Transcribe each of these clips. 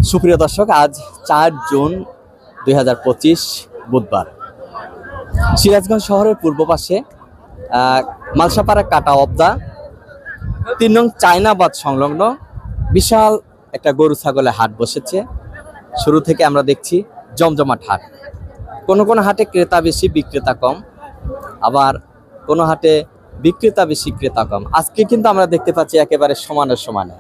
সুপ্রিয় দর্শক, আজ ৪ জুন ২০২৫ বুধবার। সিরাজগঞ্জ শহরের পূর্ব পাশে মালসাপাড়া কাটা অবদা ৩ নং চায়নাবাদ সংলগ্ন বিশাল একটা গরু ছাগলের হাট বসেছে। শুরু থেকে আমরা দেখছি জমজমাট হাট। কোনো কোনো হাটে ক্রেতা বেশি বিক্রেতা কম, আবার কোনো হাটে বিক্রেতা বেশি ক্রেতা কম। আজকে কিন্তু আমরা দেখতে পাচ্ছি একেবারে সমানে সমানে।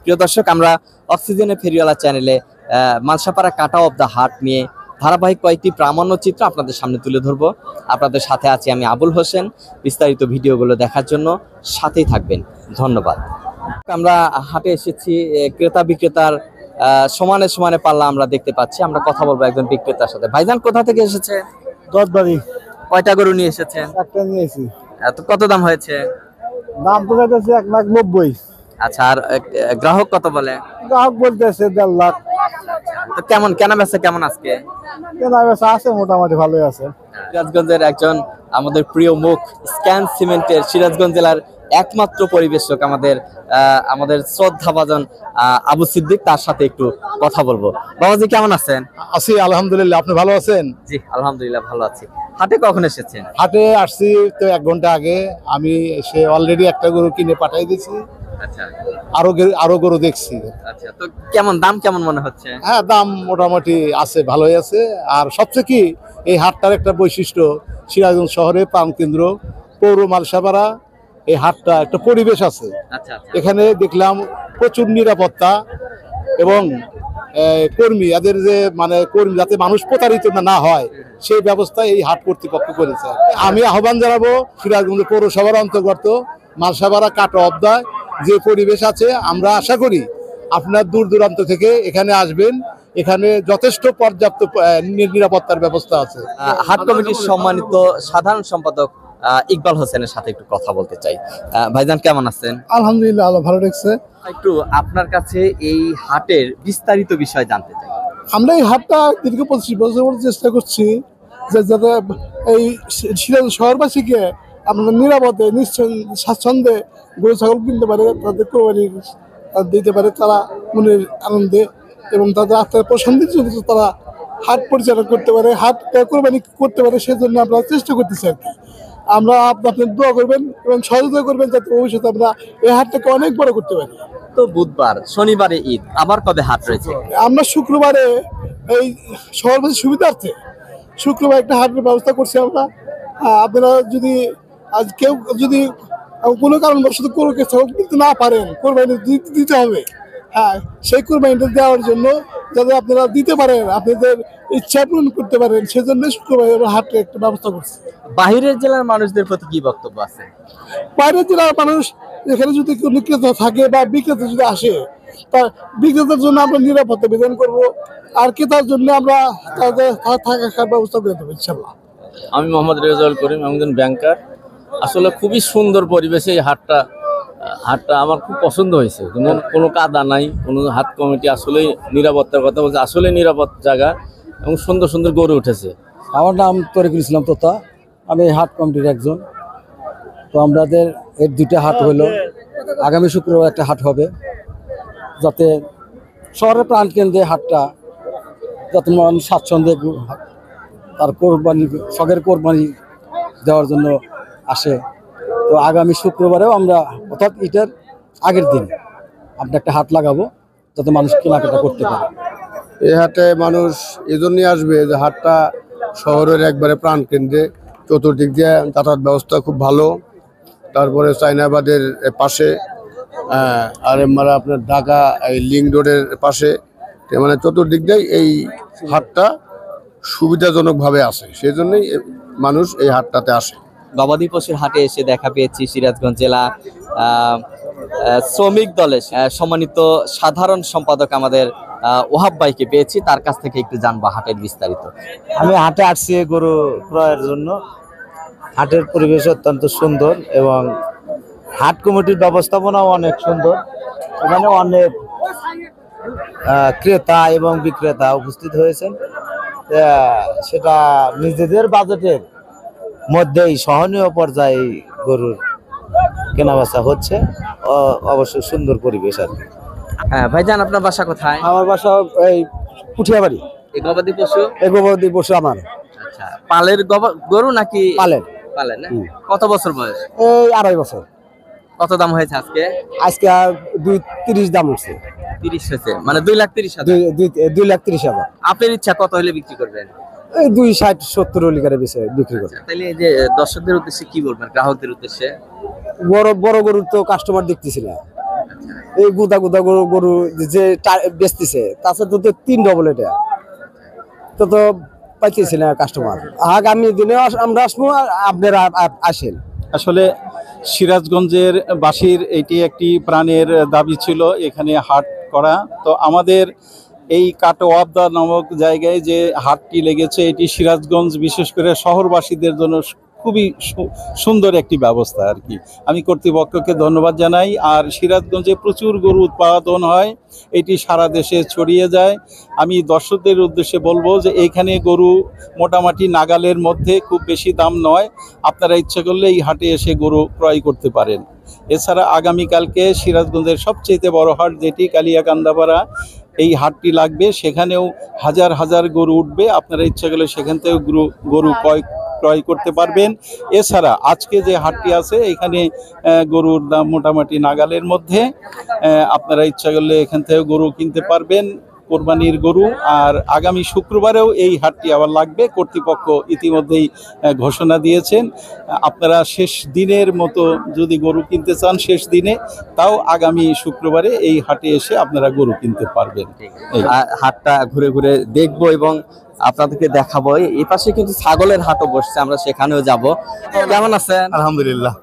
প্রিয় দর্শক, আমরা অক্সিজেনের ফেরিওয়ালা চ্যানেলে মালসাপাড়া কাটা অব দা হাট নিয়ে ধারাবাহিক কয়েকটি প্রামাণ্য চিত্র আপনাদের সামনে তুলে ধরবো। আপনাদের সাথে আছি আমি আবুল হোসেন। বিস্তারিত ভিডিওগুলো দেখার জন্য সাথেই থাকবেন, ধন্যবাদ। আমরা হাটে এসেছি, ক্রেতা বিক্রেতার সমানে সমানে পাল্লা আমরা দেখতে পাচ্ছি। আমরা কথা বলবো একজন বিক্রেতার সাথে। ভাইজান, কোথা থেকে এসেছে? দশবাড়ি। কয়টা গরু নিয়ে এসেছেন? একটা নিয়েছি। কত দাম হয়েছে? দাম তো যাচ্ছে 1,90,000। আচ্ছা, আর গ্রাহক কত বলে? গ্রাহক বলতেছে 1.5 লাখ। তো কেমন কেনা বেচা কেমন আজকে? কেনা বেচা আছে, মোটামুটি ভালোই আছে। সিরাজগঞ্জের একজন আমাদের প্রিয় মুখ, স্ক্যান সিমেন্টের সিরাজগঞ্জ জেলার একমাত্র পরিবেশক, আমাদের শ্রদ্ধাভাজন আবু সিদ্দিক, তার সাথে একটু কথা বলবো। বাবাজি, কেমন আছেন? আছি আলহামদুলিল্লাহ, আপনি ভালো আছেন? জি আলহামদুলিল্লাহ ভালো আছি। হাটে কখন এসেছেন? হাটে আসছি তো 1 ঘন্টা আগে। আমি এসে অলরেডি একটা গরু কিনে পাঠিয়ে দিয়েছি। আচ্ছা আরো গরু দেখছি। আচ্ছা, তো কেমন দাম কেমন মনে হচ্ছে? হ্যাঁ, দাম মোটামুটি আছে, ভালোই আছে। আর সবচেয়ে কি, এই হাটটার একটা বৈশিষ্ট্য, সিরাজগঞ্জ শহরে প্রাণকেন্দ্র পৌর মালসাপাড়া, এই হাটটা একটা পরিবেশ আছে। আচ্ছা, এখানে দেখলাম প্রচুর নিরাপত্তা এবং কর্মী, এদের যে কর্মী, যাতে মানুষ প্রতারিত না হয় সেই ব্যবস্থা এই হাট কর্তৃপক্ষ করেছে। আমি আহ্বান জানাবো সিরাজগঞ্জ পৌরসভার অন্তর্গত মালসাপাড়া কাটা অবদায় যে পরিবেশ আছে, আমরা আশা করি আপনার দূর দূরান্ত থেকে এখানে আসবেন। এখানে যথেষ্ট পর্যাপ্ত নিরাপত্তার ব্যবস্থা আছে। হাট কমিটির সম্মানিত সাধারণ সম্পাদক ইকবাল হোসেনের সাথে একটু কথা বলতে চাই। ভাইজান, কেমন আছেন? আলহামদুলিল্লাহ, ভালো লাগছে। একটু আপনার কাছে এই হাটের বিস্তারিত বিষয় জানতে চাই। আমরা এই হাটটা দীর্ঘ 25 বছর চেষ্টা করছি যে যাতে এই সিরাজ শহরবাসীকে আমরা নিরাপদে স্বাচ্ছন্দ্যে গরু ছাগল কিনতে পারে, তাদের কোরবানি দিতে পারে তারা মনের আনন্দে, এবং তাদের আত্মার প্রশান্তির জন্য তারা হাট পরিচালনা করতে পারে, হাট কোরবানি করতে পারে। সেজন্য আমরা চেষ্টা করতেছি আর কি। আমরা আপনাদের দোয়া করবেন এবং সহযোগিতা করবেন যাতে ভবিষ্যতে আমরা এই হাটটাকে অনেক বড় করতে পারি। তো বুধবার, শনিবারে ঈদ, আবার কবে হাট রয়েছে? আমরা শুক্রবারে এই শহরবাসীর সুবিধার্থে শুক্রবার একটা হাটের ব্যবস্থা করছি আমরা। আপনারা যদি আজ কেউ যদি কোনো কারণবশত কোনো ছাগল কিনতে না পারেন, কোরবানি দিতে হবে। হ্যাঁ, সেই কোরবানিটা দেওয়ার জন্য যাতে আপনারা দিতে পারেন, আপনাদের ইচ্ছা পূরণ করতে পারেন, সেজন্য শুক্রবার হাটের একটা ব্যবস্থা করছি। বাহিরের জেলার মানুষদের প্রতি কি বক্তব্য আছে? বাইরের জেলার মানুষ এখানে যদি কোনো ক্রেতা থাকে বা বিক্রেতা যদি আসে, তা বিক্রেতার জন্য আমরা নিরাপত্তা বিধান করব, আর ক্রেতার জন্য আমরা তাদের থাকার ব্যবস্থা করে দেবো ইনশাল্লাহ। আমি মোহাম্মদ রেজাউল করিম, আমি একজন ব্যাংকার। আসলে খুবই সুন্দর পরিবেশে এই হাটটা আমার খুব পছন্দ হয়েছে। কোনো কাদা নাই, কোনো হাট কমিটি আসলেই নিরাপত্তার কথা বলছে, আসলে নিরাপদ জায়গা এবং সুন্দর সুন্দর গড়ে উঠেছে। আমার নাম তরিকুল ইসলাম তোতা, আমি হাট কমিটির একজন। তো আমাদের এর 2টা হাট হলো, আগামী শুক্রবার একটা হাট হবে, যাতে শহরের প্রাণকেন্দ্রে হাটটা যাতে মানুষ স্বাচ্ছন্দ্যে তার কোরবানি, শখের কোরবানি দেওয়ার জন্য আসে। তো আগামী শুক্রবারেও আমরা, অর্থাৎ ঈদের আগের দিন আমরা একটা হাট লাগাবো যাতে মানুষ কেনাকাটা করতে পারে। এই হাটে মানুষ এজন্যই আসবে যে হাটটা শহরের একবারে প্রাণকেন্দ্রে, চতুর্দিক দিয়ে যাতায়াত ব্যবস্থা খুব ভালো। তারপরে চাইনাবাদের পাশে, আর আপনার ঢাকা এই লিঙ্ক রোডের পাশে, চতুর্দিক দিয়ে এই হাটটা সুবিধাজনকভাবে আসে, সেই জন্যই মানুষ এই হাটটাতে আসে। গবাদি পশুর হাটে এসে দেখা পেয়েছি সিরাজগঞ্জ জেলা শ্রমিক দলের সম্মানিত সাধারণ সম্পাদক আমাদের ওহাব ভাইকে পেয়েছি। তার কাছ থেকে একটু জানবো হাটের বিস্তারিত। আমি হাটে আসছি গরু ক্রয়ের জন্য। হাটের পরিবেশ অত্যন্ত সুন্দর এবং হাট কমিটির ব্যবস্থাপনাও অনেক সুন্দর। এখানে অনেক ক্রেতা এবং বিক্রেতা উপস্থিত হয়েছেন। সেটা নিজেদের বাজেটের মধ্যেই সহনীয় পর্যায়ে গরুর কেনাবেচা হচ্ছে। অবশ্য সুন্দর পরিবেশ আর কি। হ্যাঁ ভাইজান, আপনার বাসা কোথায়? আমার বাসা এই পুঠিয়াবাড়ি। এই গবাদি পশু? এই গবাদি পশু আমার। আচ্ছা, পালের গরু নাকি? পালের। পালের না? কত বছর বয়স? এই 2.5 বছর। কত দাম হয়েছে আজকে? আজকে 2.30 দাম উঠছে। 30 হয়েছে, মানে 2,30,000। 2,30,000। আপনার ইচ্ছা কত হলে বিক্রি করবেন? এই 2.60-70 হলি করে বিক্রি করে। তাহলে এই যে দর্শকদের উদ্দেশ্যে কি বলবেন, গ্রাহকদের উদ্দেশ্যে? বড় বড় গরু তো কাস্টমার দেখতেছি না। এই গুদা গুদা গরু যে বেচতেছে তাছাড়া তো 3 ডবল এটা তো পাইতেছি না কাস্টমার। আগামী দিনে আমরা আসবো, আপনারা আসেন। আসলে সিরাজগঞ্জের বাসীর এটি একটি প্রাণের দাবি ছিল এখানে হাট করা। তো আমাদের এই কাটোয়াবদা নামক জায়গায় যে হাটটি লেগেছে, এটি সিরাজগঞ্জ বিশেষ করে শহরবাসীদের জন্য খুবই সুন্দর একটি ব্যবস্থা আর কি। আমি কর্তৃপক্ষকে ধন্যবাদ জানাই। আর সিরাজগঞ্জে প্রচুর গরু উৎপাদন হয়, এটি সারা দেশে ছড়িয়ে যায়। আমি দর্শকদের উদ্দেশ্যে বলবো যে এইখানে গরু মোটামুটি নাগালের মধ্যে, খুব বেশি দাম নয়। আপনারা ইচ্ছা করলে এই হাটে এসে গরু ক্রয় করতে পারেন। এছাড়া আগামীকালকে সিরাজগঞ্জের সবচেয়ে বড় হাট যেটি কালিয়াকান্দাপাড়া, এই হাটটি লাগবে, সেখানেও হাজার হাজার গরু উঠবে। আপনারা ইচ্ছা করলে সেখান থেকে গরু ক্রয় করতে পারবেন। এছাড়া আজকে যে হাটটি আছে এখানে গরুর দাম মোটামুটি নাগালের মধ্যে। আপনারা ইচ্ছা করলে এখান থেকে গরু কিনতে পারবেন, কোরবানির গরু। আর আগামী শুক্রবারেও এই হাটটি আবার লাগবে, কর্তৃপক্ষ ইতিমধ্যেই ঘোষণা দিয়েছেন। আপনারা শেষ দিনের মতো যদি গরু কিনতে চান শেষ দিনে, তাও আগামী শুক্রবারে এই হাটে এসে আপনারা গরু কিনতে পারবেন। হাটটা ঘুরে ঘুরে দেখবো এবং আপনাদেরকে দেখাবো। এই পাশে কিন্তু ছাগলের হাটও বসছে, আমরা সেখানেও যাব। কেমন আছেন? আলহামদুলিল্লাহ।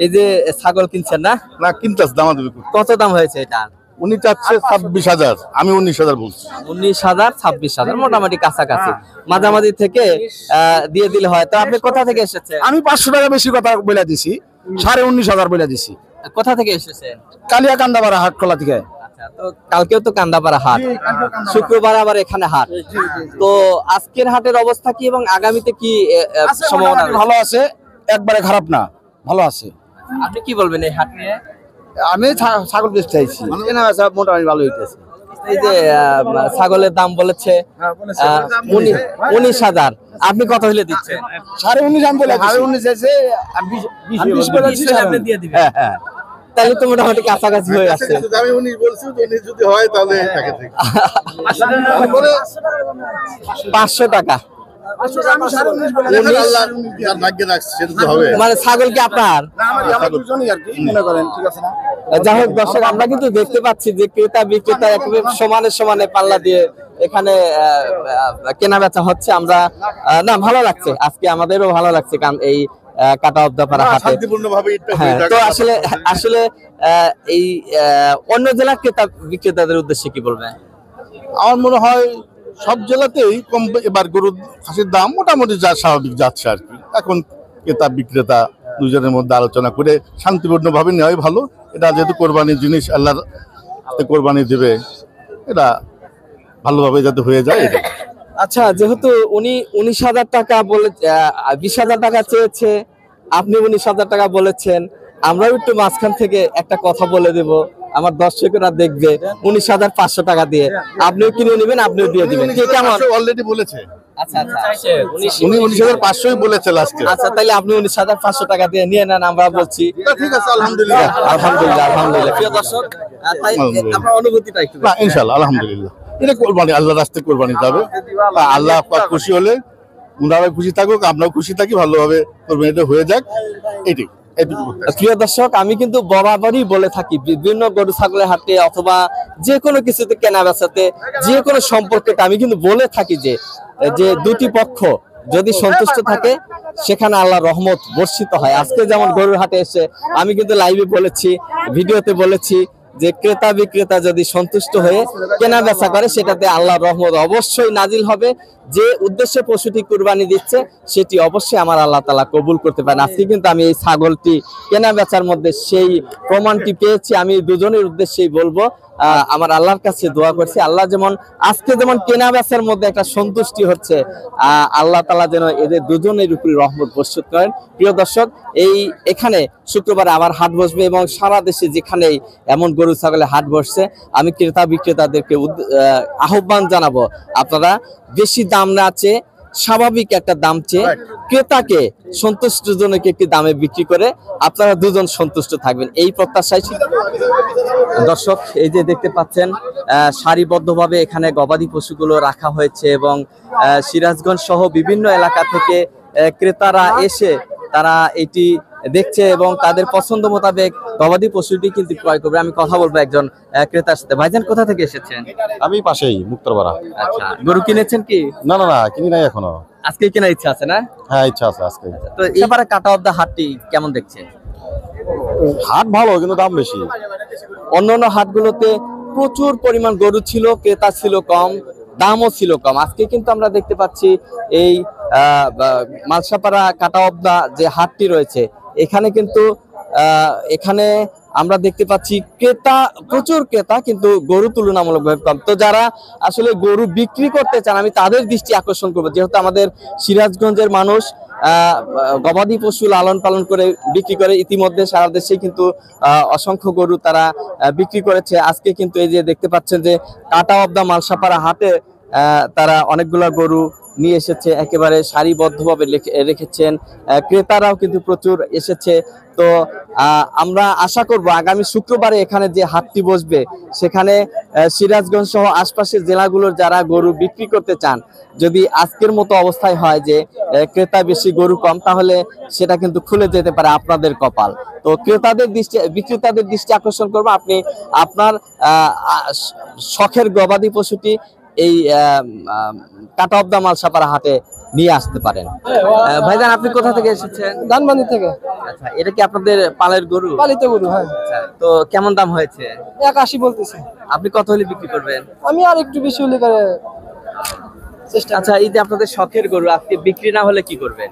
এই যে ছাগল কিনছেন না? না, কিনতেছ দামাদামি করতে। কত দাম হয়েছে এটা? উনি চাচ্ছে 26,000, আমি 19,000 বলছি। 19,000, 26,000, মোটামুটি কাছাকাছি। মাঝামাঝি থেকে দিয়ে দিলে হয়। তো আপনি কোথা থেকে এসেছেন? আমি 500 টাকা বেশি কথা বলে দিছি, 19,500 বলে দিছি। কোথা থেকে এসেছেন? কালিয়াকান্দাপাড়া হাটখোলা থেকে। আচ্ছা, তো কালকেও তো কান্দাপাড়া হাট, শুক্রবার আবার এখানে হাট। তো আজকের হাটের অবস্থা কি এবং আগামীতে কি সম্ভাবনা? ভালো আছে, একবারে খারাপ না, ভালো আছে। আপনি কি বলবেন এই হাট নিয়ে? আমি ছাগল বেচতে চাইছি, কেনা বেচা মোটামুটি ভালো হইতেছে। এই যে ছাগলের দাম বলেছে 19,000, আপনি কত হলে দিচ্ছেন? 19,500 আমি বলে 19,500 আছে, আমি 20 বলেছি, আপনি দিয়ে দিবেন। হ্যাঁ হ্যাঁ, তাহলে তো মোটামুটি কাছাকাছি হয়ে আছে। আমি 19 বলছি, 19 যদি হয় তাহলে টাকা থেকে 500 টাকা। মানে ছাগল কি আপনার? যাই হোক দর্শক, আমরা কিন্তু দেখতে পাচ্ছি যে ক্রেতা বিক্রেতা একেবারে সমানে সমানে পাল্লা দিয়ে এখানে কেনা বেচা হচ্ছে। আমরা না, ভালো লাগছে আজকে, আমাদেরও ভালো লাগছে এই কাটাওয়াবদাপাড়া হাটে। হ্যাঁ, তো আসলে এই অন্য জেলার ক্রেতা বিক্রেতাদের উদ্দেশ্যে কি বলবেন? আমার মনে হয় সব জেলাতেই কম এবার গরুর খাসির দাম মোটামুটি যা স্বাভাবিক যাচ্ছে আর কি। এখন ক্রেতা বিক্রেতা দুজনের মধ্যে আলোচনা করে শান্তিপূর্ণভাবে নেওয়াই ভালো। এটা যেহেতু কোরবানির জিনিস, আল্লাহর কোরবানি দেবে, এটা ভালোভাবে যাতে হয়ে যায় এটা। আচ্ছা, যেহেতু উনি 19,000 টাকা বলে 20,000 টাকা চেয়েছে, আপনি 19,000 টাকা বলেছেন, আমরাও একটু মাঝখান থেকে একটা কথা বলে দেব, আমার দর্শকরা দেখবে। 19,500 টাকা দিয়ে আপনিও কিনে নেবেন, আপনিও দিয়ে দিবেন। ঠিক আছে, অলরেডি বলেছে। আচ্ছা, উনি 19,500 বলেছে লাস্টে। আচ্ছা, তাহলে আপনি 19,500 টাকা দিয়ে নিয়ে নেন, আমরা বলছি। ঠিক আছে, আলহামদুলিল্লাহ। আলহামদুলিল্লাহ। প্রিয় দর্শক, তাই আপনার অনুভূতিটা একটু। না, ইনশাআল্লাহ আলহামদুলিল্লাহ। এটা কোরবানি, আল্লাহর রাস্তায় কোরবানি যাবে। আল্লাহ পাক খুশি হলে উনারা খুশি থাকুক, আমরাও খুশি থাকি, ভালোভাবে কোরবানিটা হয়ে যাক, এটাই। প্রিয় দর্শক, আমি কিন্তু বরাবরই বলে থাকি, বিভিন্ন গরু ছাগলের হাটে অথবা যে কোনো কিছুতে কেনা বেচাতে, যে কোনো সম্পর্কটা আমি কিন্তু বলে থাকি যে দুটি পক্ষ যদি সন্তুষ্ট থাকে সেখানে আল্লাহর রহমত বর্ষিত হয়। আজকে যেমন গরুর হাটে এসে আমি কিন্তু লাইভে বলেছি, ভিডিওতে বলেছি যে ক্রেতা বিক্রেতা যদি সন্তুষ্ট হয়ে কেনা বেচা করে সেটাতে আল্লাহর রহমত অবশ্যই নাজিল হবে। যে উদ্দেশ্যে পশুটি কুরবানি দিচ্ছে সেটি অবশ্যই আমার আল্লাহ তাআলা কবুল করতে পারেন। আজকে কিন্তু আমি এই ছাগলটি কেনা বেচার মধ্যে সেই প্রমাণটি পেয়েছি। আমি দুজনের উদ্দেশ্যেই বলবো আমার আল্লাহর কাছে দোয়া করছি, আল্লাহ যেমন আজকে যেমন কেনা বেচার মধ্যে একটা সন্তুষ্টি হচ্ছে, আল্লাহ তাআলা যেন এদের দুজনের উপরে রহমত বর্ষিত করেন। প্রিয় দর্শক, এখানে শুক্রবারে আবার হাট বসবে এবং সারা দেশে যেখানেই এমন গরু ছাগলের হাট বসছে, আমি ক্রেতা বিক্রেতাদেরকে আহ্বান জানাবো, আপনারা বেশি দাম না চেয়ে স্বাভাবিক একটা দাম চেয়ে ক্রেতাকে সন্তুষ্টজনক একটি দামে বিক্রি করে আপনারা দুজন সন্তুষ্ট থাকবেন, এই প্রত্যাশায়। দর্শক, এই যে দেখতে পাচ্ছেন সারিবদ্ধভাবে এখানে গবাদি পশুগুলো রাখা হয়েছে এবং সিরাজগঞ্জ সহ বিভিন্ন এলাকা থেকে ক্রেতারা এসে তারা এটি দেখছে এবং তাদের পছন্দ মোতাবেক গবাদি পশুটি কিন্তু ক্রয় করবে। আমি কথা বলবো একজন ক্রেতার সাথে। ভাইজান, কোথা থেকে এসেছেন? আমি পাশেই মুক্তরপাড়া। আচ্ছা, গরু কিনেছেন কি? না না না, কিনি নাই এখনো। আজকে কেনার ইচ্ছা আছে না? হ্যাঁ, ইচ্ছা আছে আজকে। তো এবারে কাটা অফ দা হাটটি কেমন দেখছেন? হাট ভালো, কিন্তু দাম বেশি। অন্যান্য হাটগুলোতে প্রচুর পরিমাণ গরু ছিল, ক্রেতা ছিল কম, দামও ছিল কম। আজকে কিন্তু আমরা দেখতে পাচ্ছি এই মালসাপাড়া কাটা অফ দা যে হাটটি রয়েছে, এখানে কিন্তু এখানে আমরা দেখতে পাচ্ছি ক্রেতা, প্রচুর ক্রেতা, কিন্তু গরু তুলনামূলকভাবে কম। তো যারা আসলে গরু বিক্রি করতে চান, আমি তাদের দৃষ্টি আকর্ষণ করবো, যেহেতু আমাদের সিরাজগঞ্জের মানুষ গবাদি পশু লালন পালন করে বিক্রি করে, ইতিমধ্যে সারা দেশে কিন্তু অসংখ্য গরু তারা বিক্রি করেছে। আজকে কিন্তু এই যে দেখতে পাচ্ছেন যে কাটা অফ দা মালসাপাড়া হাটে তারা অনেকগুলা গরু নিয়ে এসেছে, একেবারে সারিবদ্ধভাবে রেখেছেন, ক্রেতারাও কিন্তু প্রচুর এসেছে। তো আমরা আশা করব আগামী শুক্রবারে এখানে যে হাটটি বসবে, সেখানে সিরাজগঞ্জ সহ আশপাশের জেলাগুলোর যারা গরু বিক্রি করতে চান, যদি আজকের মতো অবস্থায় হয় যে ক্রেতা বেশি গরু কম, তাহলে সেটা কিন্তু খুলে যেতে পারে আপনাদের কপাল। তো বিক্রেতাদের দৃষ্টি আকর্ষণ করবো, আপনি আপনার শখের গবাদি পশুটি এই কাটা অফ দা মালসাপাড়া হাটে নিয়ে আসতে পারেন। ভাইজান, আপনি কোথা থেকে এসেছেন? ধানবান্দি থেকে। আচ্ছা, এটা কি আপনাদের পালের গরু? পালিত গরু, হ্যাঁ। তো কেমন দাম হয়েছে? 81 বলতেছে। আপনি কত হলে বিক্রি করবেন? আমি আর একটু বেশি হলে করে চেষ্টা। আচ্ছা, এই যে আপনাদের শখের গরু, আজকে বিক্রি না হলে কি করবেন?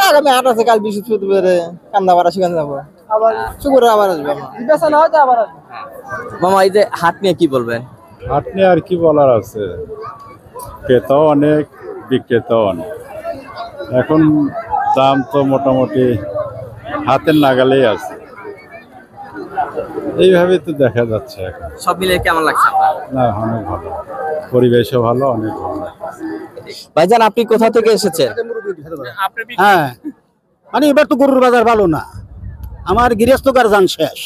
আর আমি হাট আছে, কাল বৃহস্পতিবারে কান্দাপাড়া সেখানে যাবো, আবার শুক্রবার আবার আসবো। বেচা না হয় তো আবার আসবো। মামা, এই যে হাট নিয়ে কি বলবেন? হাট নিয়ে আর কি বলার আছে, ক্রেতাও অনেক, বিক্রেতাও অনেক। এখন দাম তো মোটামুটি হাতের নাগালেই আছে, এইভাবে তো দেখা যাচ্ছে এখন। সব মিলিয়ে কেমন লাগছে আপনার? না, অনেক ভালো, পরিবেশও ভালো, অনেক ভালো। ভাইজান, আপনি কোথা থেকে এসেছেন? হ্যাঁ, মানে এবার তো গরুর বাজার ভালো না, আমার গৃহস্থ কারজান শেষ।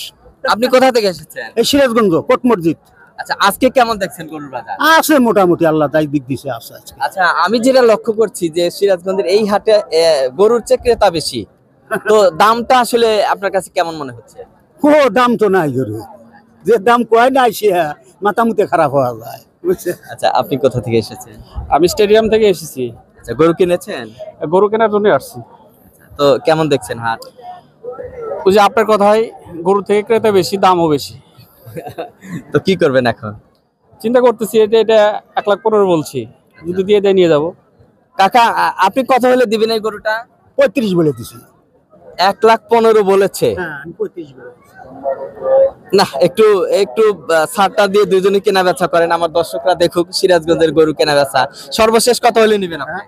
আপনি কোথা থেকে এসেছেন? এই সিরাজগঞ্জ কোট মসজিদ। আচ্ছা, আজকে কেমন দেখছেন গরুর বাজার? আছে মোটামুটি, আল্লাহ তাই দিক দিছে আছে আজকে। আচ্ছা, আমি যেটা লক্ষ্য করছি যে সিরাজগঞ্জের এই হাটে গরুর চেয়ে ক্রেতা বেশি, তো দামটা আসলে আপনার কাছে কেমন মনে হচ্ছে? ও দাম তো নাই গরু, যে দাম কয় নাই সে মাথামুতে খারাপ হওয়া যায়, বুঝছে। আচ্ছা, আপনি কোথা থেকে এসেছেন? আমি স্টেডিয়াম থেকে এসেছি। আচ্ছা, গরু কিনেছেন? গরু কেনার জন্য আসছি। তো কেমন দেখছেন হাট? ওই যে আপনার কথাই, গরু থেকে ক্রেতা বেশি, দামও বেশি। তো কি করবেন এখন? চিন্তা করতেছি, এটা 1,15,000 বলছি, যদি দিয়ে দেয় নিয়ে যাবো। কাকা, আপনি কত হলে দিবেন এই গরুটা? 35 বলে দিছি। 1,15,000 বলেছে। হ্যাঁ, আমি 35 বলে দিছি। না, একটু একটু ছাড়টা দিয়ে দুজনে কেনা বেচা করেন, আমার দর্শকরা দেখুক সিরাজগঞ্জের গরু কেনা বেচা। সর্বশেষ কত হলে নিবেন আপনি?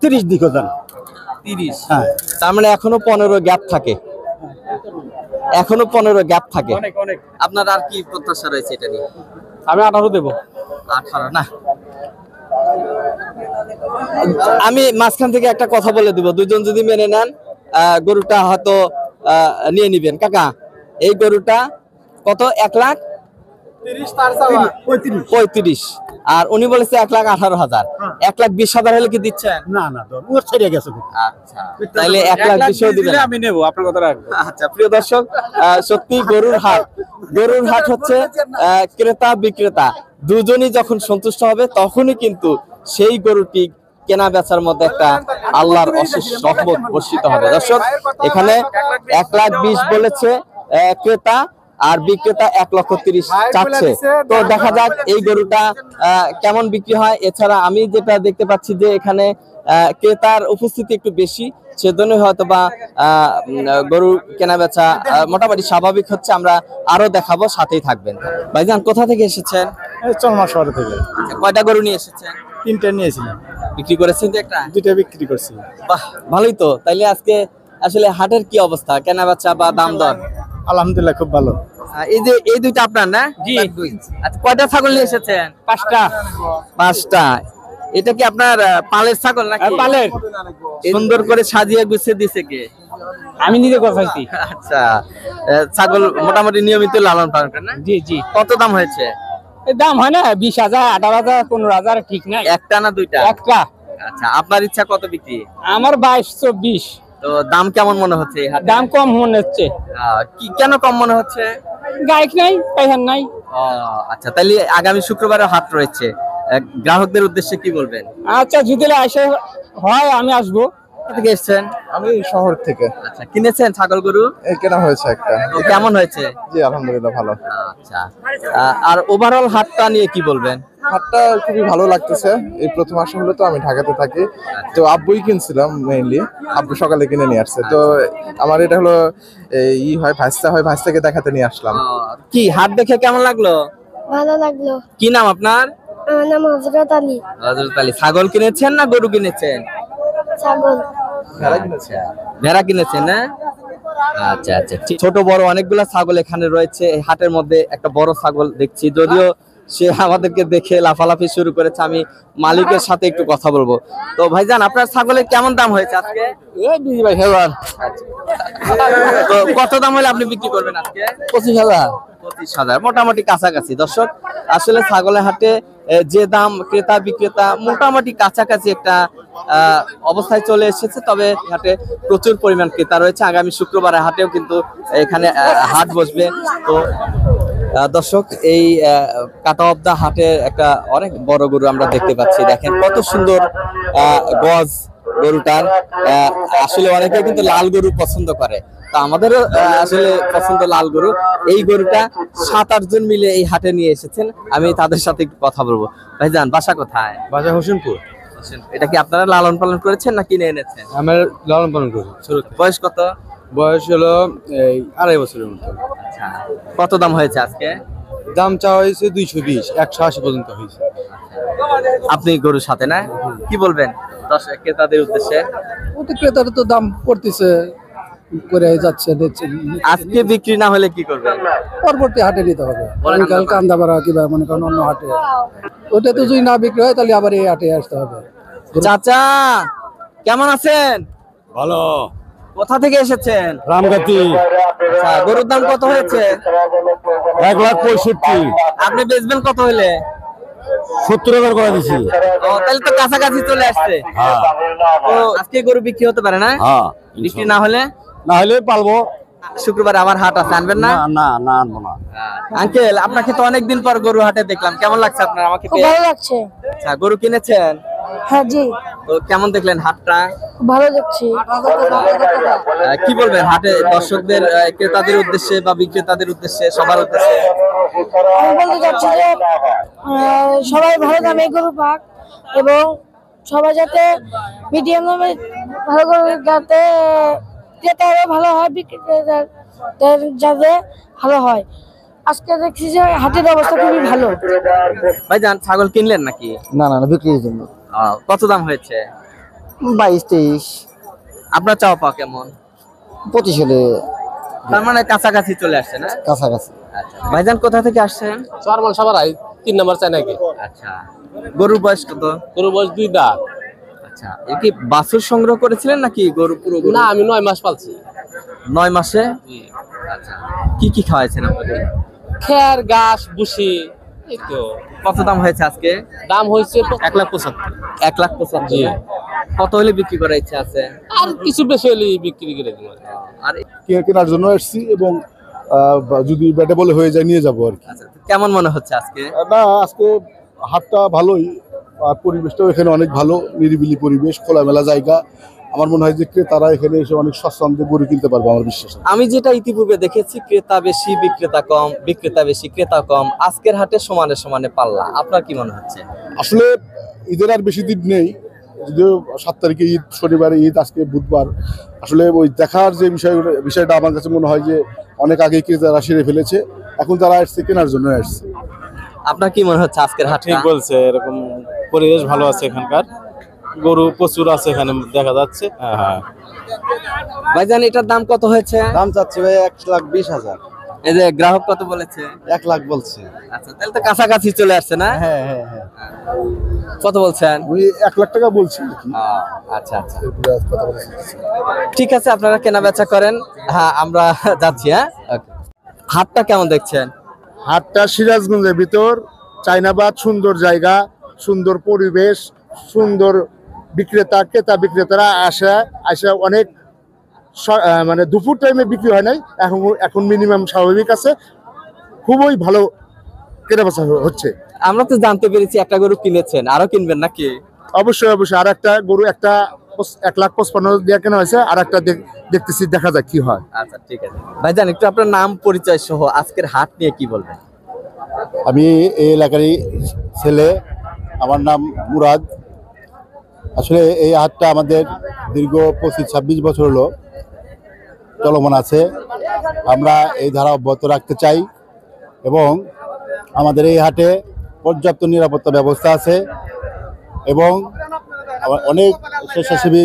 30 দিকে যান। 30? হ্যাঁ, তার মানে এখনো 15 গ্যাপ থাকে, এখনো 15 গ্যাপ থাকে। আপনার আর কি প্রত্যাশা রয়েছে এটা নিয়ে? আমি 18 দেবো। 18 না, আমি মাঝখান থেকে একটা কথা বলে দিব, দুজন যদি মেনে নেন গরুটা হয়তো নিয়ে নিবেন। কাকা, এই গরুটা কত? 1,35,000, আর উনি বলেছে 1,18,000। 1,20,000 হলে কি দিচ্ছেন? না না, ওর ছেড়ে গেছে। আচ্ছা, তাইলে 1,20,000 দিবেন? আমি নেবো, আপনার কথা রাখবো। আচ্ছা, প্রিয় দর্শক, সত্যি গরুর হাট হচ্ছে ক্রেতা বিক্রেতা দুজনই যখন সন্তুষ্ট হবে, তখনই কিন্তু সেই গরুটি কেনা বেচার মধ্যে একটা আল্লাহর অশেষ রহমত বর্ষিত হবে। দর্শক, এখানে 1,20,000 বলেছে ক্রেতা, আর বিক্রেতা 1,30,000 চাচ্ছে। তো দেখা যাক এই গরুটা কেমন বিক্রি হয়। এছাড়া আমি যেটা দেখতে পাচ্ছি যে এখানে ক্রেতার উপস্থিতি একটু বেশি, সেজন্য হয়তো বা গরু কেনা বেচা মোটামুটি স্বাভাবিক হচ্ছে। আমরা আরো দেখাবো, সাথেই থাকবেন। ভাইজান কোথা থেকে এসেছেন? চলমা শহর থেকে কয়টা গরু নিয়ে এসেছেন? 3টা নিয়েছিলাম, বিক্রি করেছেন তো একটা? 2টা বিক্রি করছি। বাহ, ভালোই তো। তাইলে আজকে আসলে হাটের কি অবস্থা, কেনা বেচা বা দাম দর? আলহামদুলিল্লাহ খুব ভালো। এই যে এই দুইটা আপনার না? জি। আচ্ছা, কয়টা ছাগল নিয়ে এসেছেন? 5টা। এটা কি আপনার পালের ছাগল নাকি? পালের। সুন্দর করে সাজিয়ে গুছিয়ে দিছে কে? আমি নিজে করছি। আচ্ছা, ছাগল মোটামুটি নিয়মিত লালন পালন করেন না? জি জি। কত দাম হয়েছে? এই দাম হয় না 20,000, 18,000, 15,000, ঠিক নাই। একটা না দুইটা? একটা। আচ্ছা, আপনার ইচ্ছা কত বিক্রি? আমার 22-24। তো দাম কেমন মনে হচ্ছে এই হাটে? দাম কম মনে হচ্ছে। কি কেন কম মনে হচ্ছে? গায়ক নাই, পাইহান নাই। আচ্ছা, তাহলে আগামী শুক্রবারে হাট রয়েছে, গ্রাহকদের উদ্দেশ্যে কি বলবেন? আচ্ছা, যদি আসে হয় আমি আসবো। কোথা থেকে এসেছেন? আমি শহর থেকে। আচ্ছা, কিনেছেন ছাগল গরু? এই কেনা হয়েছে একটা। তো কেমন হয়েছে? জি আলহামদুলিল্লাহ ভালো। আচ্ছা, আর ওভারঅল হাটটা নিয়ে কি বলবেন? হাটটা খুবই ভালো লাগতেছে। এই প্রথম আসা হলো, তো আমি ঢাকাতে থাকি, তো আব্বুই কিনছিলাম মেইনলি। আব্বু সকালে কিনে নিয়ে আসছে। তো আমার এটা হলো ভাইস্তাকে দেখাতে নিয়ে আসলাম। কি হাট দেখে কেমন লাগলো? ভালো লাগলো। কি নাম আপনার? আমার নাম হযরত আলী। হযরত আলী। ছাগল কিনেছেন না গরু কিনেছেন? ছাগল। ভেড়া কিনেছেন না? আচ্ছা আচ্ছা, ছোট বড় অনেকগুলা ছাগল এখানে রয়েছে। এই হাটের মধ্যে একটা বড় ছাগল দেখছি, যদিও সে আমাদেরকে দেখে লাফালাফি শুরু করেছে। আমি মালিকের সাথে একটু কথা বলবো। তো ভাইজান, আপনার ছাগলের কেমন দাম হয়েছে আজকে? তো কত দাম হলে আপনি বিক্রি করবেন আজকে? 25,000। 25,000, মোটামুটি কাছাকাছি। দর্শক, আসলে ছাগলের হাটে যে দাম ক্রেতা বিক্রেতা মোটামুটি কাছাকাছি একটা অবস্থায় চলে এসেছে। তবে হাটে প্রচুর পরিমাণ ক্রেতা রয়েছে। আগামী শুক্রবারে হাটেও কিন্তু এখানে হাট বসবে। তো দর্শক, এই কাটাওয়াবদা হাটে একটা অনেক বড় গরু আমরা দেখতে পাচ্ছি। দেখেন কত সুন্দর গজ গরুটার। আসলে অনেকে কিন্তু লাল গরু পছন্দ করে, তো আমাদেরও আসলে পছন্দ লাল গরু। এই গরুটা 7-8 জন মিলে এই হাটে নিয়ে এসেছেন। আমি তাদের সাথে একটু কথা বলবো। ভাইজান, বাসা কোথায়? বাসা হোসেনপুর। এটা কি আপনারা লালন পালন করেছেন না কিনে এনেছেন? আমরা লালন পালন করি। বয়স কত? বয়স হলো 2.5 বছরের মতো। আচ্ছা, কত দাম হয়েছে আজকে? দাম চাওয়া হয়েছে 220, 180 পর্যন্ত হয়েছে। আপনি গরুর সাথে না, কি বলবেন ক্রেতাদের উদ্দেশ্যে? ক্রেতারা তো দাম করতেছে, করে যাচ্ছে, দেখছে। আজকে বিক্রি না হলে কি করবেন? পরবর্তী হাটে নিতে হবে, কাল কান্দাপাড়া কিংবা মনে করেন অন্য হাটে। ওটা তো যদি না বিক্রি হয় তাহলে আবার এই হাটে আসতে হবে। চাচা কেমন আছেন? ভালো। কোথা থেকে এসেছেন? রামগতি। আচ্ছা, গরুর দাম কত হয়েছে? 1,65,000। আপনি বেচবেন কত হলে? 70,000 করে দিছি। তাহলে তো কাছাকাছি চলে আসছে। তো আজকে গরু বিক্রি হতে পারে না? বিক্রি না হলে? না হলে পালবো। শুক্রবার আবার হাট আছে, আনবেন না? না না, আনবো না। আঙ্কেল, আপনাকে তো অনেকদিন পর গরু হাটে দেখলাম, কেমন লাগছে আপনার? আমাকে খুব ভালো লাগছে। আচ্ছা, গরু কিনেছেন? হ্যাঁ জি। তো কেমন দেখলেন হাটটা? ভালো দেখছি। কি বলবেন হাটে দর্শকদের, ক্রেতাদের উদ্দেশ্যে বা বিক্রেতাদের উদ্দেশ্যে, সবার উদ্দেশ্যে? আমি বলতে চাচ্ছি যে সবাই ভালো দামে গরু পাক এবং সবাই যাতে মিডিয়াম দামে ভালো গরু, যাতে ক্রেতারা ভালো হয়, বিক্রেতাদের যাতে ভালো হয়। আজকে দেখছি যে হাটের অবস্থা খুবই ভালো। ভাইজান, ছাগল কিনলেন নাকি? না না, বিক্রির জন্য। কত দাম হয়েছে? 22-23। আপনার চাওয়া পাওয়া কেমন? 25 হলে। তার মানে কাছাকাছি চলে আসছে না? কাছাকাছি। আচ্ছা, ভাইজান কোথা থেকে আসছেন? চারমান সাবারাই 3 নম্বর চাই নাকি। আচ্ছা, গরুর বয়স কত? গরুর বয়স 2 দাঁত। আচ্ছা, এর কি বাছুর সংগ্রহ করেছিলেন নাকি গরু পুরো? না, আমি 9 মাস পালছি। 9 মাসে? আচ্ছা, কি কি খাওয়াইছেন আপনাকে? খের, ঘাস, ভুসি, এই তো। কত দাম হয়েছে আজকে? দাম হয়েছে 1,75,000। 1,75,000। কত হলে বিক্রি করার ইচ্ছা আছে? আর কিছু বেশি হলে বিক্রি করে দিব। আর কেনার জন্য এসেছি এবং যদি ব্যাটে বলে হয়ে যায় নিয়ে যাবো আর কি। কেমন মনে হচ্ছে আজকে? না, আজকে হাটটা ভালোই, আর পরিবেশটাও এখানে অনেক ভালো, নিরিবিলি পরিবেশ, খোলামেলা জায়গা, আমার মনে হয় যে ক্রেতারা এখানে এসে অনেক স্বাচ্ছন্দ্যে গরু কিনতে পারবে আমার বিশ্বাস। আমি যেটা ইতিপূর্বে দেখেছি ক্রেতা বেশি বিক্রেতা কম, বিক্রেতা বেশি ক্রেতা কম, আজকের হাটে সমানে সমানে পাল্লা। আপনার কি মনে হচ্ছে? আসলে ঈদের আর বেশি দিন নেই, যদিও 7 তারিখে ঈদ, শনিবারে ঈদ, আজকে বুধবার। আসলে ওই দেখার যে বিষয়টা আমার কাছে মনে হয় যে অনেক আগে ক্রেতারা সেরে ফেলেছে, এখন তারা আসছে কেনার জন্য আসছে। আপনার কি মনে হচ্ছে আজকের হাট? ঠিক বলছে, এরকম পরিবেশ ভালো আছে এখানকার, গরু প্রচুর আছে এখানে দেখা যাচ্ছে। হ্যাঁ ভাইজান এটার দাম কত হয়েছে? দাম চাচ্ছি ভাই 1,20,000। এই যে গ্রাহক কত বলেছে? 1 লাখ বলছে। আচ্ছা, তাহলে তো কাছাকাছি চলে আসছে না? হ্যাঁ হ্যাঁ হ্যাঁ। কত বলছেন? ওই 1 লাখ টাকা বলছি। আচ্ছা আচ্ছা, ঠিক আছে, আপনারা কেনা বেচা করেন। হ্যাঁ, আমরা যাচ্ছি। হ্যাঁ, হাটটা কেমন দেখছেন? হাটটা সিরাজগঞ্জের ভিতর, চাইনাবাদ, সুন্দর জায়গা, সুন্দর পরিবেশ, সুন্দর বিক্রেতা, ক্রেতা বিক্রেতারা আসা অনেক মানে দুপুর টাইমে বিক্রি হয় নাই, এখন মিনিমাম স্বাভাবিক আছে, খুবই ভালো কেনাবেচা হচ্ছে। আমরা তো জানতে পেরেছি একটা গরু কিনেছেন, আরো কিনবেন নাকি? অবশ্যই অবশ্যই, আর একটা গরু, একটা 1,55,000 দিয়ে কেনা হয়েছে, আর একটা দেখতেছি, দেখা যাক কি হয়। আচ্ছা ঠিক আছে ভাইজান, একটু আপনার নাম পরিচয় সহ আজকের হাট নিয়ে কি বলবেন? আমি এই এলাকারই ছেলে, আমার নাম মুরাদ। আসলে এই হাটটা আমাদের দীর্ঘ 25-26 বছর হলো চলমান আছে। আমরা এই ধারা অব্যাহত রাখতে চাই এবং আমাদের এই হাটে পর্যাপ্ত নিরাপত্তা ব্যবস্থা আছে এবং অনেক স্বেচ্ছাসেবী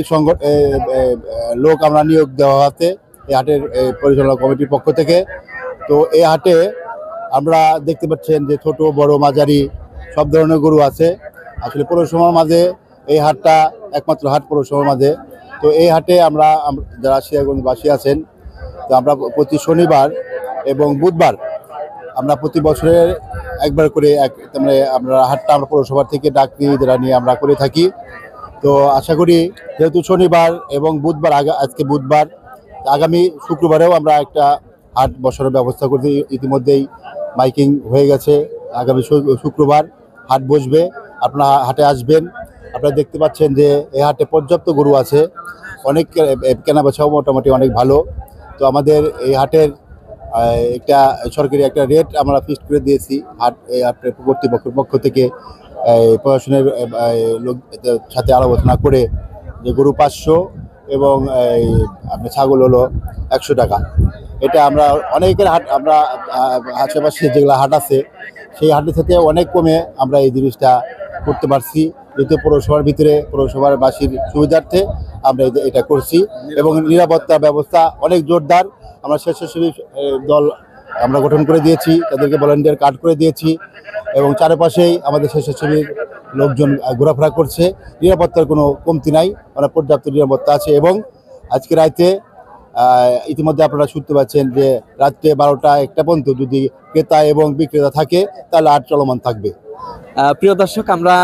লোক আমরা নিয়োগ দেওয়া আছে এই হাটের পরিচালনা কমিটির পক্ষ থেকে। তো এই হাটে আমরা দেখতে পাচ্ছেন যে ছোট বড় মাঝারি সব ধরনের গরু আছে। আসলে পৌরসভার মাঝে এই হাটটা একমাত্র হাট পৌরসভার মাঝে। তো এই হাটে আমরা যারা সিরাজগঞ্জবাসী আছেন, তো আমরা প্রতি শনিবার এবং বুধবার আমরা প্রতি বছরের একবার করে মানে আমরা হাটটা আমরা পৌরসভা থেকে ডাকপিরা নিয়ে আমরা করে থাকি। তো আশা করি যেহেতু শনিবার এবং বুধবার, আজকে বুধবার, আগামী শুক্রবারেও আমরা একটা হাট বসানোর ব্যবস্থা করছি। ইতিমধ্যেই মাইকিং হয়ে গেছে, আগামী শুক্রবার হাট বসবে, আপনারা হাটে আসবেন। আপনারা দেখতে পাচ্ছেন যে এই হাটে পর্যাপ্ত গরু আছে, অনেক কেনাবেচাও মোটামুটি অনেক ভালো। তো আমাদের এই হাটের একটা সরকারি একটা রেট আমরা ফিক্সড করে দিয়েছি হাট কর্তৃপক্ষের পক্ষ থেকে, প্রশাসনের লোকদের সাথে আলোচনা করে, যে গরু 500 এবং আপনার ছাগল হলো 100 টাকা। এটা আমরা অনেকের হাট, আমরা আশেপাশে যেগুলো হাট আছে সেই হাটের সাথে অনেক কমে আমরা এই জিনিসটা করতে পারছি। যেহেতু পৌরসভার ভিতরে পৌরসভার বাসীর সুবিধার্থে আমরা এটা করছি এবং নিরাপত্তা ব্যবস্থা অনেক জোরদার। আমরা স্বেচ্ছাসেবী দল আমরা গঠন করে দিয়েছি, তাদেরকে ভলান্টিয়ার কার্ড করে দিয়েছি এবং চারপাশেই আমাদের স্বেচ্ছাসেবী লোকজন ঘোরাফেরা করছে। নিরাপত্তার কোনো কমতি নাই, আমরা পর্যাপ্ত নিরাপত্তা আছে। এবং আজকে রাতে ইতিমধ্যে আপনারা শুনতে পাচ্ছেন যে রাত্রে 12টা-1টা পর্যন্ত যদি ক্রেতা এবং বিক্রেতা থাকে তাহলে হাট চলমান থাকবে। প্রিয় দর্শক, আমরা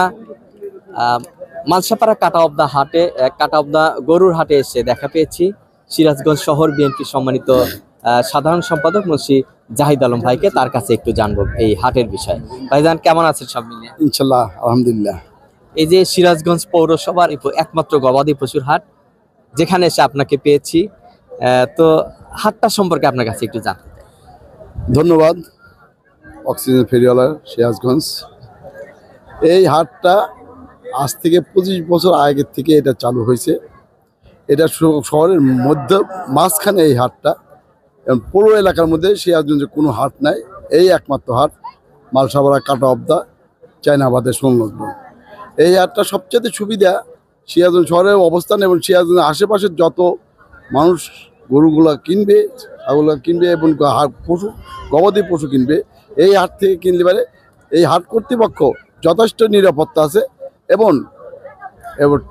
মালসাপাড়া কাটা অব দা হাটে, কাটা অব দা গরুর হাটে এসে দেখা পেয়েছি সিরাজগঞ্জ শহর বিএনপি সম্মানিত সাধারণ সম্পাদক মুন্সি জাহিদ আলম ভাইকে। তার কাছে একটু জানবো এই হাটের বিষয়। ভাইজান কেমন আছেন সব মিলিয়ে? ইনশাল্লাহ আলহামদুলিল্লাহ। এই যে সিরাজগঞ্জ পৌরসভার একমাত্র গবাদি পশুর হাট, যেখানে এসে আপনাকে পেয়েছি, তো হাটটা সম্পর্কে আপনার কাছে একটু জান। ধন্যবাদ অক্সিজেন ফেরিওয়ালা সিরাজগঞ্জ। এই হাটটা আজ থেকে 25 বছর আগের থেকে এটা চালু হয়েছে। এটা শহরের মধ্যে মাঝখানে এই হাটটা, এবং পুরো এলাকার মধ্যে সিরাজগঞ্জে কোনো হাট নাই, এই একমাত্র হাট মালসাপাড়া কাটা অব দা চায়নাবাদের সংলগ্ন। এই হাটটা সবচেয়ে সুবিধা সিরাজগঞ্জ শহরের অবস্থান এবং সিরাজগঞ্জের আশেপাশের যত মানুষ গরুগুলা কিনবে, ছাগলগুলা কিনবে এবং পশু গবাদি পশু কিনবে, এই হাট থেকে কিনতে পারে। এই হাট কর্তৃপক্ষ যথেষ্ট নিরাপত্তা আছে এবং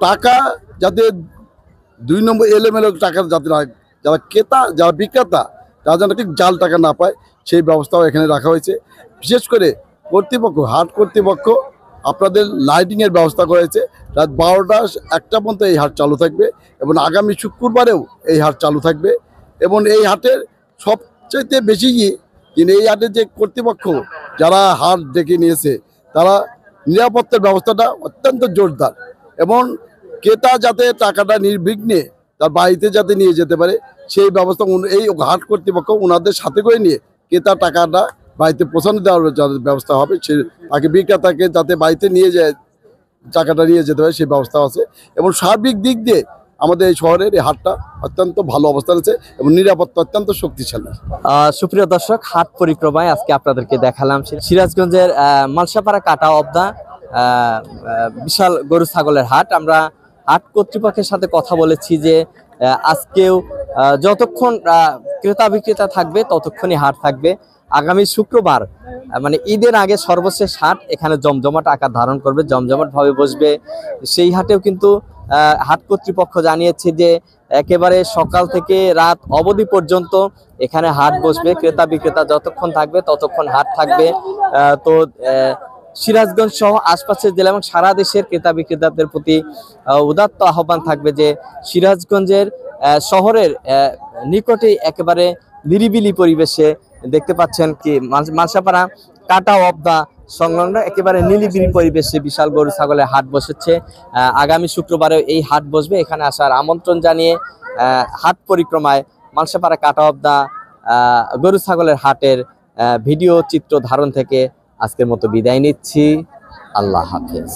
টাকা যাতে 2 নম্বর এলোমেলো টাকা যাতে যারা ক্রেতা যারা বিক্রেতা তারা যেন ঠিক জাল টাকা না পায় সেই ব্যবস্থাও এখানে রাখা হয়েছে। বিশেষ করে কর্তৃপক্ষ, হাট কর্তৃপক্ষ আপনাদের লাইটিংয়ের ব্যবস্থা করেছে। রাত 12টা-1টা পর্যন্ত এই হাট চালু থাকবে এবং আগামী শুক্রবারেও এই হাট চালু থাকবে। এবং এই হাটের সবচেয়ে বেশি কিন্তু এই হাটের যে কর্তৃপক্ষ যারা হাট ডেকে নিয়েছে তারা নিরাপত্তার ব্যবস্থাটা অত্যন্ত জোরদার এবং ক্রেতা যাতে টাকাটা নির্বিঘ্নে তার বাড়িতে যাতে নিয়ে যেতে পারে সেই ব্যবস্থা এই হাট কর্তৃপক্ষ ওনাদের সাথে করে নিয়ে ক্রেতা টাকাটা বাড়িতে পৌঁছানো দেওয়ার ব্যবস্থা হবে, সে তাকে বিক্রেতাকে যাতে বাড়িতে নিয়ে যায় টাকাটা নিয়ে যেতে পারে সেই ব্যবস্থা আছে। এবং সার্বিক দিক দিয়ে আমাদের এই শহরের এই হাটটা অত্যন্ত ভালো অবস্থান আছে এবং নিরাপত্তা অত্যন্ত শক্তিশালী। সুপ্রিয় দর্শক, হাট পরিক্রমায় আজকে আপনাদেরকে দেখালাম সিরাজগঞ্জের মালসাপাড়া কাটা অবদা বিশাল গরু ছাগলের হাট। আমরা হাট কর্তৃপক্ষের সাথে কথা বলেছি যে আজকেও যতক্ষণ ক্রেতা বিক্রেতা থাকবে ততক্ষণই হাট থাকবে। আগামী শুক্রবার মানে ঈদের আগে সর্বশেষ হাট এখানে জমজমাট আকার ধারণ করবে, জমজমাট ভাবে বসবে। সেই হাটেও কিন্তু হাট কর্তৃপক্ষ জানিয়েছে যে একেবারে সকাল থেকে রাত অবধি পর্যন্ত এখানে হাট বসবে, ক্রেতা বিক্রেতা যতক্ষণ থাকবে ততক্ষণ হাট থাকবে। তো সিরাজগঞ্জ সহ আশপাশের জেলা এবং সারা দেশের ক্রেতা বিক্রেতাদের প্রতি উদাত্ত আহ্বান থাকবে যে সিরাজগঞ্জের শহরের নিকটে একেবারে নিরিবিলি পরিবেশে দেখতে পাচ্ছেন কি মালসাপাড়া কাটা অবদা সংলগ্ন একেবারে নিরিবিলি পরিবেশে বিশাল গরু ছাগলের হাট বসেছে। আগামী শুক্রবারে এই হাট বসবে, এখানে আসার আমন্ত্রণ জানিয়ে হাট পরিক্রমায় মালসাপাড়া কাটা অবদা গরু ছাগলের হাটের ভিডিও চিত্র ধারণ থেকে আজকের মতো বিদায় নিচ্ছি। আল্লাহ হাফেজ।